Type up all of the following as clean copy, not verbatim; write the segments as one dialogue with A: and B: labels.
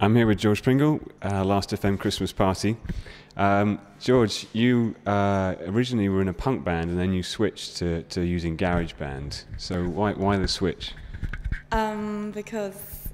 A: I'm here with George Pringle, Last FM Christmas Party. George, you originally were in a punk band and then you switched to using GarageBand. So why the switch?
B: Because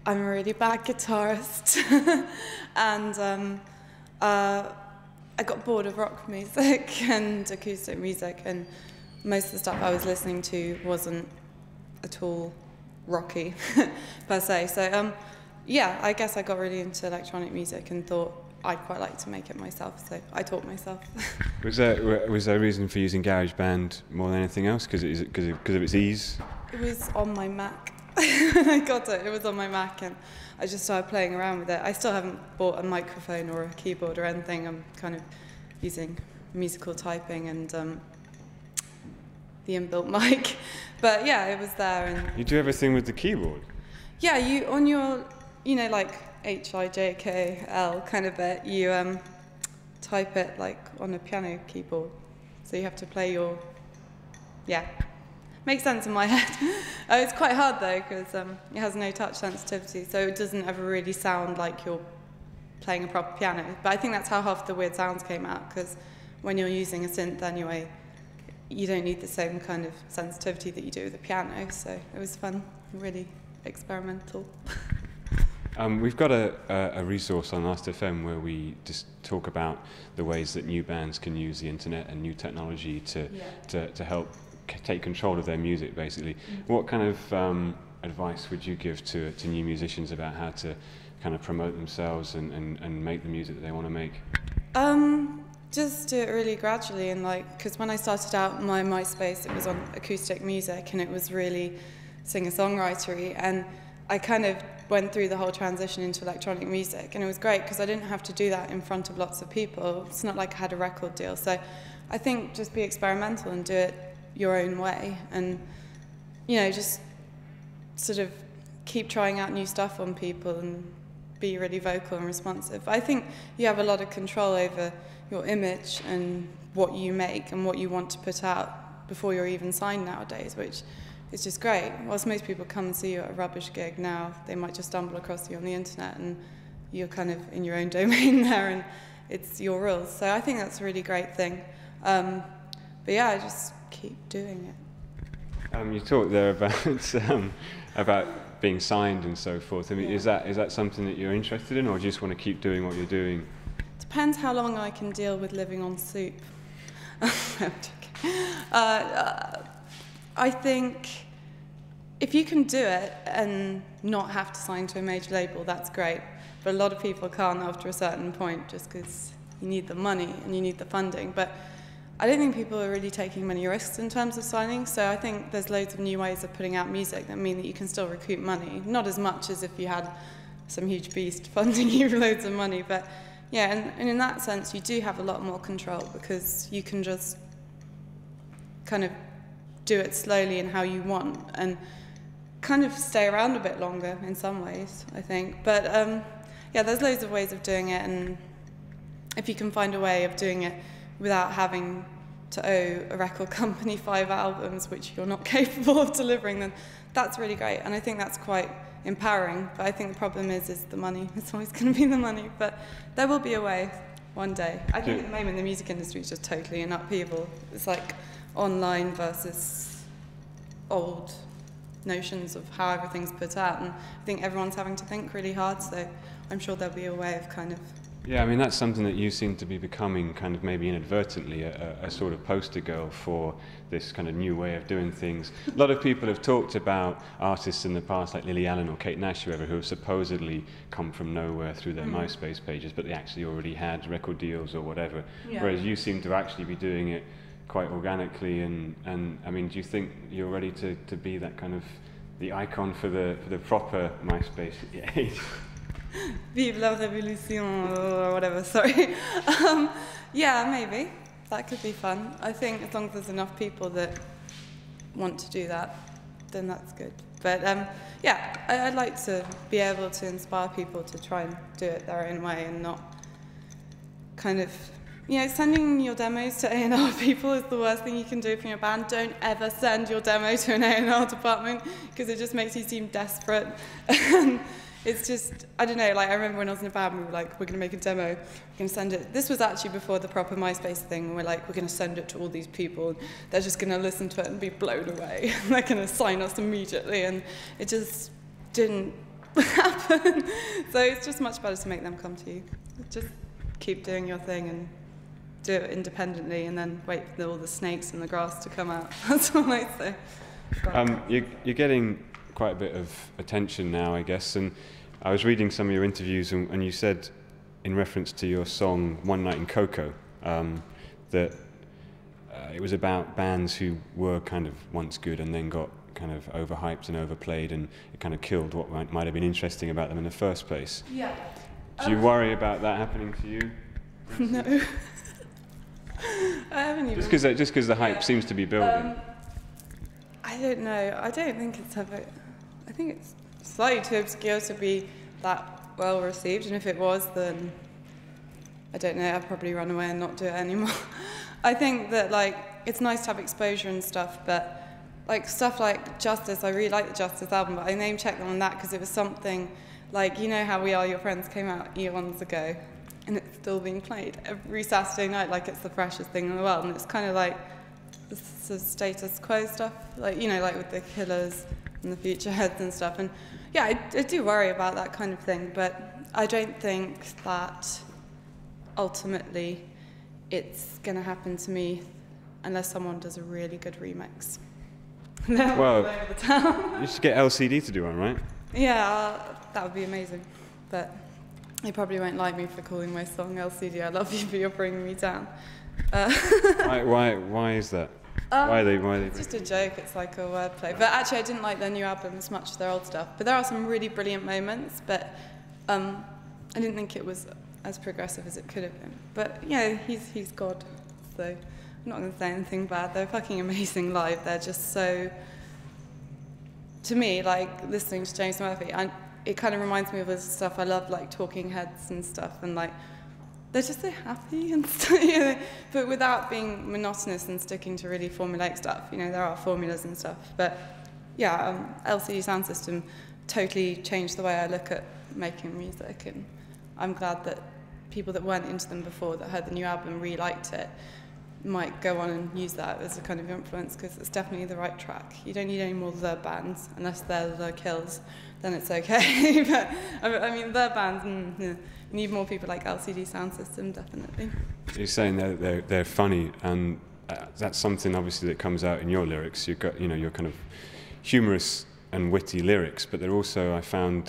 B: I'm a really bad guitarist and I got bored of rock music and acoustic music, and most of the stuff I was listening to wasn't at all rocky per se. So yeah, I guess I got really into electronic music and thought I'd quite like to make it myself, so I taught myself.
A: Was there a reason for using GarageBand more than anything else? Because of its ease?
B: It was on my Mac. When I got it, it was on my Mac, and I just started playing around with it. I still haven't bought a microphone or a keyboard or anything. I'm kind of using musical typing and the inbuilt mic. But yeah, it was there. And
A: you do everything with the keyboard?
B: Yeah, you on your, like HIJKL kind of bit, you type it like on a piano keyboard. So you have to play your, yeah. Makes sense in my head. It's quite hard though, because it has no touch sensitivity, so it doesn't ever really sound like you're playing a proper piano. But I think that's how half the weird sounds came out, because when you're using a synth anyway, you don't need the same kind of sensitivity that you do with a piano, so it was fun, really experimental.
A: We've got a resource on Last FM where we just talk about the ways that new bands can use the internet and new technology to help take control of their music, basically. What kind of advice would you give to new musicians about how to kind of promote themselves and make the music that they want to make?
B: Just do it really gradually, and because when I started out my MySpace, it was on acoustic music and it was really singer-songwritery, and I kind of went through the whole transition into electronic music, and it was great because I didn't have to do that in front of lots of people. It's not like I had a record deal, so I think just be experimental and do it your own way, and just sort of keep trying out new stuff on people and be really vocal and responsive. I think you have a lot of control over your image and what you make and what you want to put out before you're even signed nowadays, which is just great. Whilst most people come and see you at a rubbish gig now, they might just stumble across you on the internet and you're kind of in your own domain there and it's your rules. So I think that's a really great thing. But yeah, I just keep doing it.
A: You talked there about being signed and so forth. I mean, is that something that you're interested in, or do you just want to keep doing what you're doing?
B: Depends how long I can deal with living on soup. No, I'm joking. I think if you can do it and not have to sign to a major label, that's great. But a lot of people can't after a certain point, just because you need the money and you need the funding. But I don't think people are really taking many risks in terms of signing, so I think there's loads of new ways of putting out music that mean that you can still recoup money. Not as much as if you had some huge beast funding you loads of money, but yeah, and in that sense you do have a lot more control, because you can just kind of do it slowly and how you want, and kind of stay around a bit longer in some ways, I think. But yeah, there's loads of ways of doing it, and if you can find a way of doing it without having to owe a record company 5 albums which you're not capable of delivering, then that's really great. And I think that's quite empowering. But I think the problem is the money. It's always going to be the money. But there will be a way one day. I think at the moment the music industry is just totally in upheaval. It's like online versus old notions of how everything's put out. And I think everyone's having to think really hard. So I'm sure there'll be a way of kind of...
A: Yeah, I mean, that's something that you seem to be becoming, kind of maybe inadvertently, a sort of poster girl for this kind of new way of doing things. A lot of people have talked about artists in the past, like Lily Allen or Kate Nash, whoever, who have supposedly come from nowhere through their MySpace pages, but they actually already had record deals or whatever. Yeah. Whereas you seem to actually be doing it quite organically, and I mean, do you think you're ready to be that kind of the icon for the proper MySpace age?
B: Vive la révolution, or whatever, sorry. Yeah, maybe. That could be fun. I think as long as there's enough people that want to do that, then that's good. But yeah, I'd like to be able to inspire people to try and do it their own way and not kind of, sending your demos to A&R people is the worst thing you can do from your band. Don't ever send your demo to an A&R department, because it just makes you seem desperate. it's just, I don't know, like I remember when I was in a band, we were like, we're going to make a demo, we're going to send it. This was actually before the proper MySpace thing, and we're like, we're going to send it to all these people, they're just going to listen to it and be blown away, and they're going to sign us immediately, and it just didn't happen. So it's just much better to make them come to you. Just keep doing your thing and do it independently, and then wait for all the snakes in the grass to come out. That's all I say.
A: You're getting quite a bit of attention now, I guess, and I was reading some of your interviews, and you said, in reference to your song One Night in Coco, that it was about bands who were kind of once good and then got kind of overhyped and overplayed, and it kind of killed what might have been interesting about them in the first place.
B: Yeah.
A: Do you worry about that happening to you?
B: No. I haven't even...
A: Just because the hype seems to be building.
B: I don't know. I don't think it's ever... I think it's slightly too obscure to be that well received, and if it was, then I don't know, I'd probably run away and not do it anymore. I think that, like, it's nice to have exposure and stuff, but, like, stuff like Justice, I really like the Justice album, but I name-checked them on that because it was something, like, you know how We Are Your Friends came out eons ago, and it's still being played every Saturday night like it's the freshest thing in the world, and it's kind of like the status quo stuff, like, you know, like with the Killers and the Future Heads and stuff, and yeah, I do worry about that kind of thing, but I don't think that ultimately it's going to happen to me unless someone does a really good remix.
A: Well, you should get LCD to do one, right?
B: Yeah, that would be amazing, but they probably won't like me for calling my song LCD, I love you, but you're bringing me down.
A: Why is that? Why are they?
B: It's just a joke, it's like a wordplay. But actually I didn't like their new album as much as their old stuff. But there are some really brilliant moments, but I didn't think it was as progressive as it could have been. But yeah, he's God, so I'm not going to say anything bad. They're fucking amazing live. They're just so, to me, like listening to James Murphy, and it kind of reminds me of the stuff I love, like Talking Heads and stuff, and like they're just so happy and stuff, you know, but without being monotonous and sticking to really formulaic stuff. You know, there are formulas and stuff, but yeah, LCD Sound System totally changed the way I look at making music, and I'm glad that people that weren't into them before, that heard the new album, really liked it, might go on and use that as a kind of influence, because it's definitely the right track. You don't need any more The bands, unless they're The Kills, then it's okay. But I mean, The bands, yeah. You need more people like LCD Sound System, definitely. You're
A: saying they're funny, and that's something obviously that comes out in your lyrics. You've got, you know, your kind of humorous and witty lyrics, but they're also, I found,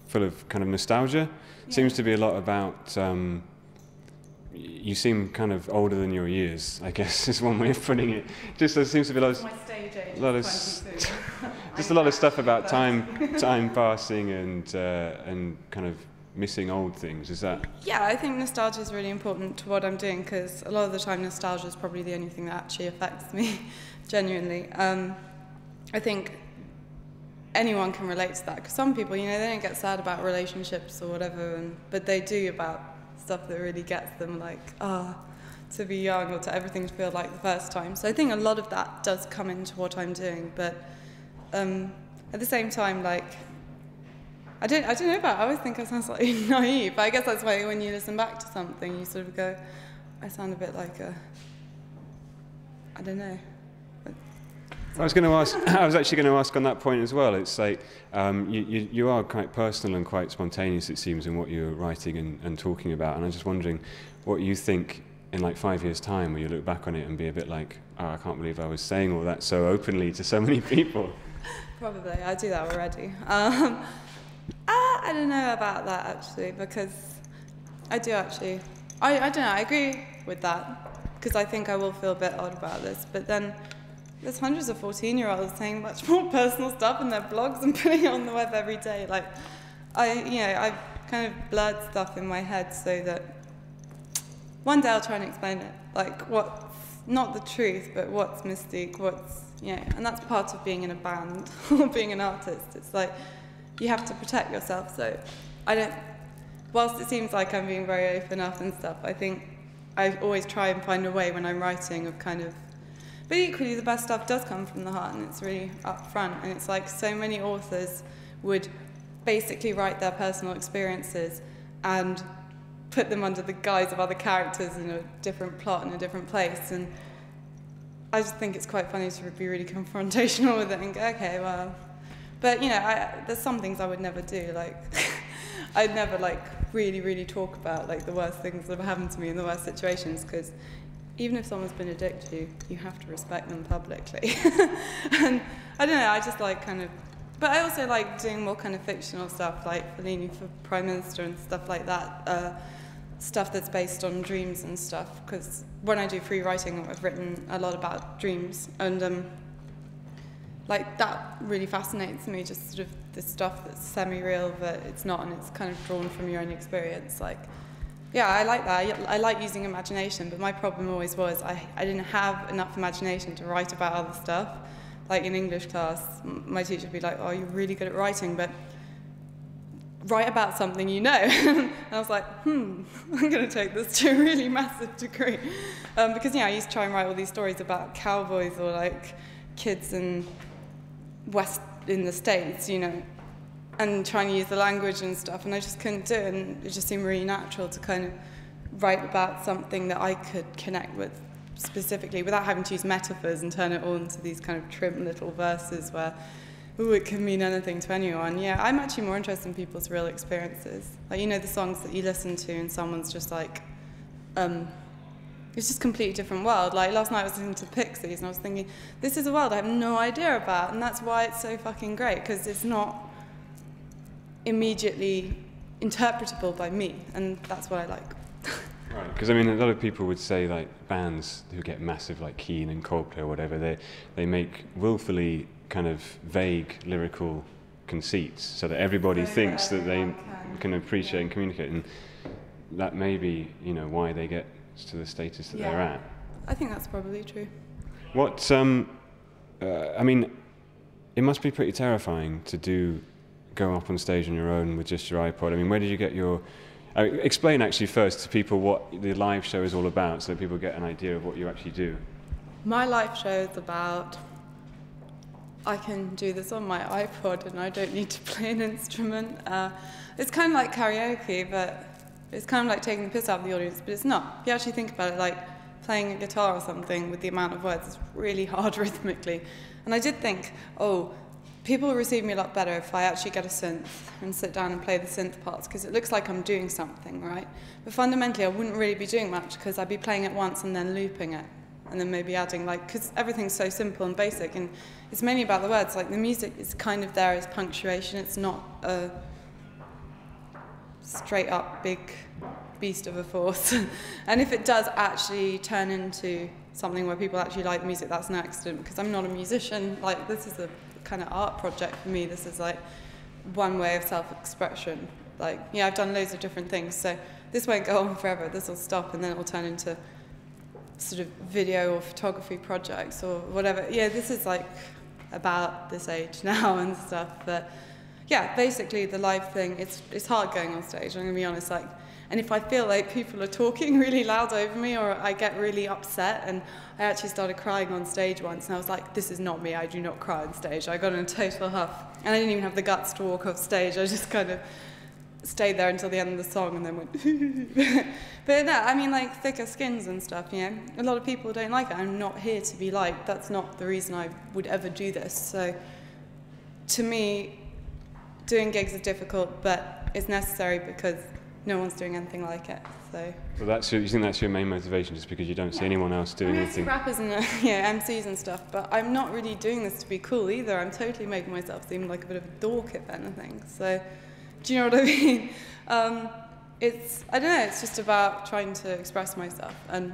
A: full of kind of nostalgia. Yeah. Seems to be a lot about. You seem kind of older than your years, I guess, is one way of putting it. Just there seems to be a lot of,
B: my stage age,
A: just a lot of stuff about time passing and kind of missing old things. Is that?
B: Yeah, I think nostalgia is really important to what I'm doing, because a lot of the time nostalgia is probably the only thing that actually affects me, genuinely. I think anyone can relate to that, because some people, you know, they don't get sad about relationships or whatever, but they do about stuff that really gets them, like, to be young, or to everything to feel like the first time. So I think a lot of that does come into what I'm doing, but at the same time, like, I don't know about it. I always think I sound slightly naive, but I guess that's why when you listen back to something, you sort of go, I sound a bit like I don't know.
A: I was actually going to ask on that point as well. It's like you are quite personal and quite spontaneous, it seems, in what you're writing and talking about. And I'm just wondering what you think in like 5 years' time, where you look back on it and be a bit like, oh, I can't believe I was saying all that so openly to so many people.
B: Probably, I do that already. I don't know about that actually, because I do actually. I don't know. I agree with that, because I think I will feel a bit odd about this, but then. There's hundreds of 14-year-olds saying much more personal stuff in their blogs and putting it on the web every day. Like, I've kind of blurred stuff in my head so that one day I'll try and explain it. Like, what's not the truth, but what's mystique, and that's part of being in a band or being an artist. It's like, you have to protect yourself. So whilst it seems like I'm being very open up and stuff, I think I always try and find a way when I'm writing of kind of. But equally, the best stuff does come from the heart, and it's really up front. And it's like so many authors would basically write their personal experiences and put them under the guise of other characters in a different plot in a different place. And I just think it's quite funny to be really confrontational with it and go, okay, well, but you know, there's some things I would never do. Like, I'd never like really talk about like the worst things that have happened to me in the worst situations, because even if someone's been a dick to you, you have to respect them publicly. And I don't know, I just like kind of, but I also like doing more kind of fictional stuff, like Fellini for Prime Minister and stuff like that, stuff that's based on dreams and stuff, because when I do free writing, I've written a lot about dreams, and like that really fascinates me, just sort of this stuff that's semi-real but it's not, and it's kind of drawn from your own experience. Like, yeah, I like that. I like using imagination, but my problem always was I didn't have enough imagination to write about other stuff. Like in English class, my teacher would be like, oh, you're really good at writing, but write about something you know. And I was like, I'm going to take this to a really massive degree. Because, I used to try and write all these stories about cowboys or like kids in the States, and trying to use the language and stuff, and I just couldn't do it, and it just seemed really natural to kind of write about something that I could connect with specifically without having to use metaphors and turn it all into these kind of trim little verses where, it can mean anything to anyone. Yeah, I'm actually more interested in people's real experiences. Like, the songs that you listen to and someone's just like, it's just a completely different world. Like last night I was listening to Pixies and I was thinking, this is a world I have no idea about, and that's why it's so fucking great, because it's not immediately interpretable by me, and that's what I like.
A: Right, because a lot of people would say like bands who get massive like Keane and Coldplay or whatever, they make willfully kind of vague lyrical conceits so that everybody thinks that they can appreciate and communicate, and that may be why they get to the status that they're at.
B: I think that's probably true.
A: What it must be pretty terrifying to go up on stage on your own with just your iPod. Where did you get your... explain actually first to people what the live show is all about, so that people get an idea of what you actually do.
B: My live show is about, I can do this on my iPod and I don't need to play an instrument. It's kind of like karaoke, but it's kind of like taking the piss out of the audience, but it's not. If you actually think about it, like playing a guitar or something with the amount of words, it's really hard rhythmically. And I did think, people will receive me a lot better if I actually get a synth and sit down and play the synth parts, because it looks like I'm doing something, right? But fundamentally, I wouldn't really be doing much, because I'd be playing it once and then looping it, and then maybe adding, because everything's so simple and basic, and it's mainly about the words. Like, the music is kind of there as punctuation. It's not a straight up big beast of a force. And if it does actually turn into something where people actually like music, that's an accident, because I'm not a musician. Like, this is a kind of art project for me. This is like one way of self-expression. Like, I've done loads of different things, so this won't go on forever. This will stop and then it will turn into sort of video or photography projects or whatever. This is like about this age now and stuff, but basically the live thing, it's hard going on stage, I'm gonna be honest. Like, and if I feel like people are talking really loud over me, or I get really upset, and I actually started crying on stage once, and I was like, this is not me, I do not cry on stage. I got in a total huff, and I didn't even have the guts to walk off stage. I just kind of stayed there until the end of the song and then went But no, like thicker skins and stuff, a lot of people don't like it. I'm not here to be liked. That's not the reason I would ever do this. So to me, doing gigs is difficult, but it's necessary because no one's doing anything like it. So
A: you think that's your main motivation, just because you don't see anyone else doing anything?
B: I see rappers and MCs and stuff, but I'm not really doing this to be cool either. I'm totally making myself seem like a bit of a dork, if anything. So do you know what I mean? I don't know, it's just about trying to express myself, and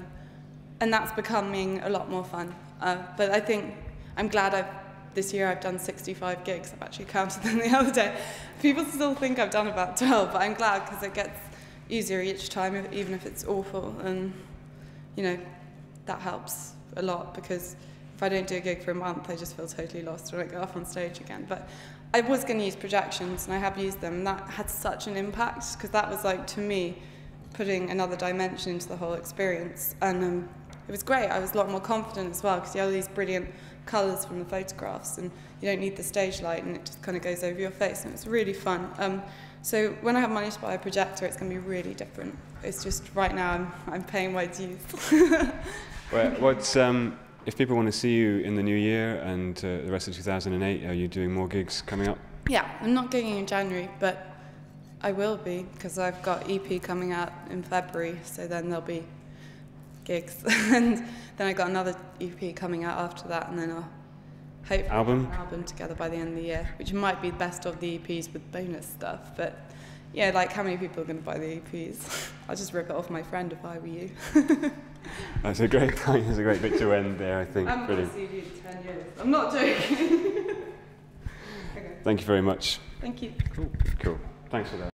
B: that's becoming a lot more fun. But I think I'm glad this year I've done 65 gigs. I've actually counted them the other day. People still think I've done about 12, but I'm glad, because it gets easier each time, even if it's awful. And, that helps a lot, because if I don't do a gig for a month, I just feel totally lost when I go off on stage again. But I was going to use projections, and I have used them, and that had such an impact, because that was, like, to me, putting another dimension into the whole experience. And it was great. I was a lot more confident as well because you have all these brilliant colours from the photographs and you don't need the stage light and it just kind of goes over your face, and it was really fun. So when I have money to buy a projector, it's going to be really different. It's just right now I'm paying my dues.
A: Well, if people want to see you in the new year and the rest of 2008, are you doing more gigs coming up?
B: Yeah, I'm not gigging in January, but I will be because I've got EP coming out in February, so then there'll be gigs. And then I got another EP coming out after that, and then I'll hopefully have an album together by the end of the year, which might be the best of the EPs with bonus stuff. But yeah, like how many people are going to buy the EPs? I'll just rip it off my friend if I were you.
A: That's a great point. That's a great bit to end there, I think.
B: I haven't got a CD in 10 years. I'm not joking. Okay.
A: Thank you very much.
B: Thank you.
A: Cool. Thanks for that.